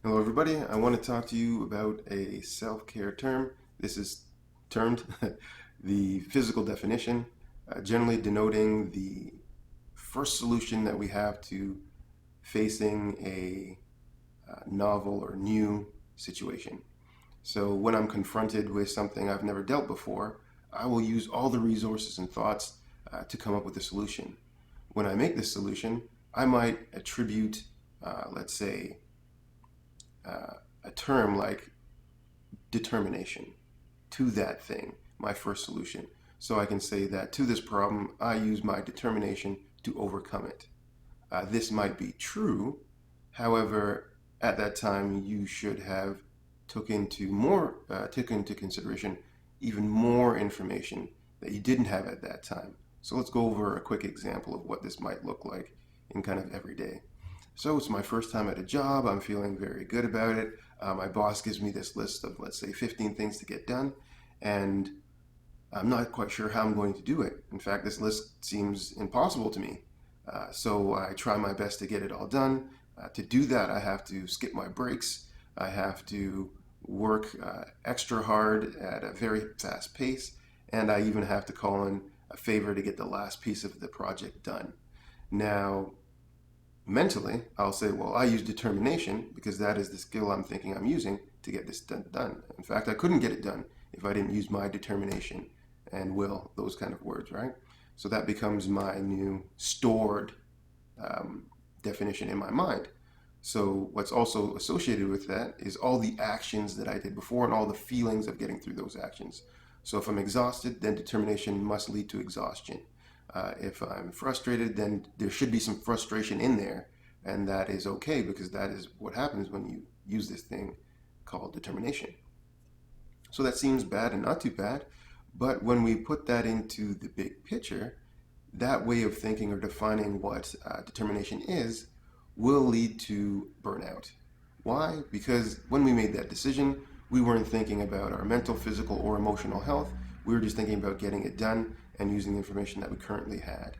Hello, everybody. I want to talk to you about a self-care term. This is termed the physical definition, generally denoting the first solution that we have to facing a novel or new situation. So when I'm confronted with something I've never dealt before, I will use all the resources and thoughts to come up with a solution. When I make this solution, I might attribute, let's say, a term like determination to that thing, my first solution. So I can say that to this problem, I use my determination to overcome it. This might be true. However, at that time, you should have took into consideration even more information that you didn't have at that time. So let's go over a quick example of what this might look like in kind of everyday. So it's my first time at a job. I'm feeling very good about it. My boss gives me this list of, let's say, 15 things to get done, and I'm not quite sure how I'm going to do it. In fact, this list seems impossible to me. So I try my best to get it all done. To do that, I have to skip my breaks. I have to work extra hard at a very fast pace, and I even have to call in a favor to get the last piece of the project done. Now, mentally, I'll say, well, I use determination because that is the skill I'm thinking I'm using to get this done. In fact, I couldn't get it done if I didn't use my determination and will, those kind of words, right? So that becomes my new stored um, definition in my mind. So what's also associated with that is all the actions that I did before and all the feelings of getting through those actions. So if I'm exhausted, then determination must lead to exhaustion. If I'm frustrated, then there should be some frustration in there, and that is okay because that is what happens when you use this thing called determination. So that seems bad and not too bad, but when we put that into the big picture, that way of thinking or defining what determination is will lead to burnout. Why? Because when we made that decision, we weren't thinking about our mental, physical, or emotional health. We were just thinking about getting it done and using the information that we currently had.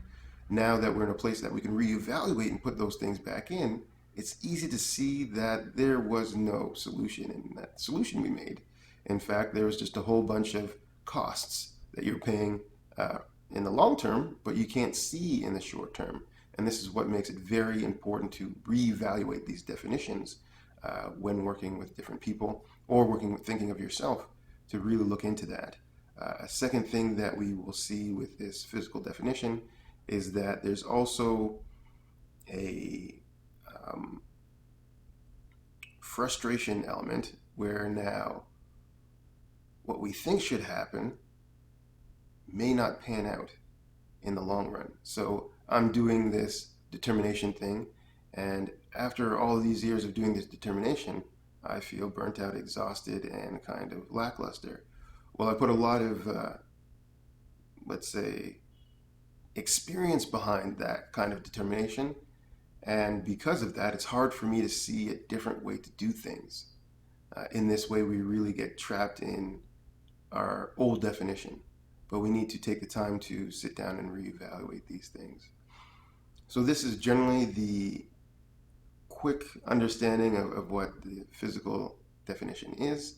Now that we're in a place that we can reevaluate and put those things back in, it's easy to see that there was no solution in that solution we made. In fact, there was just a whole bunch of costs that you're paying in the long term, but you can't see in the short term. And this is what makes it very important to reevaluate these definitions when working with different people or working with thinking of yourself to really look into that. A second thing that we will see with this physical definition is that there's also a frustration element where now what we think should happen may not pan out in the long run. So I'm doing this determination thing, and after all of these years of doing this determination, I feel burnt out, exhausted, and kind of lackluster. Well, I put a lot of, let's say, experience behind that kind of determination, and because of that, it's hard for me to see a different way to do things. In this way, we really get trapped in our old definition, but we need to take the time to sit down and reevaluate these things. So this is generally the quick understanding of what the physical definition is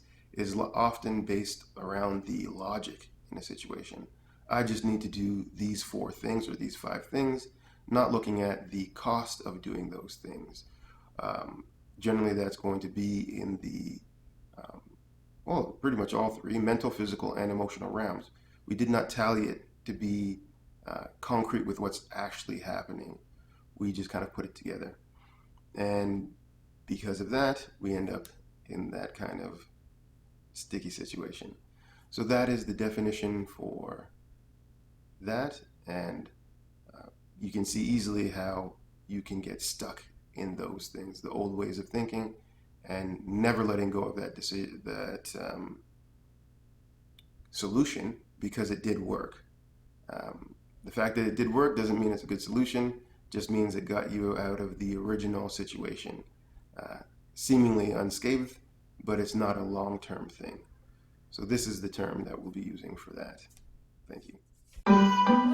often based around the logic in a situation. I just need to do these four things or these five things, not looking at the cost of doing those things. Um, Generally, that's going to be in the well, pretty much all three mental, physical, and emotional realms. We did not tally it to be concrete with what's actually happening. We just kind of put it together. And because of that, we end up in that kind of sticky situation. So that is the definition for that. And you can see easily how you can get stuck in those things, the old ways of thinking, and never letting go of that solution because it did work. The fact that it did work doesn't mean it's a good solution, just means it got you out of the original situation, uh, seemingly unscathed, but it's not a long-term thing. So this is the term that we'll be using for that. Thank you.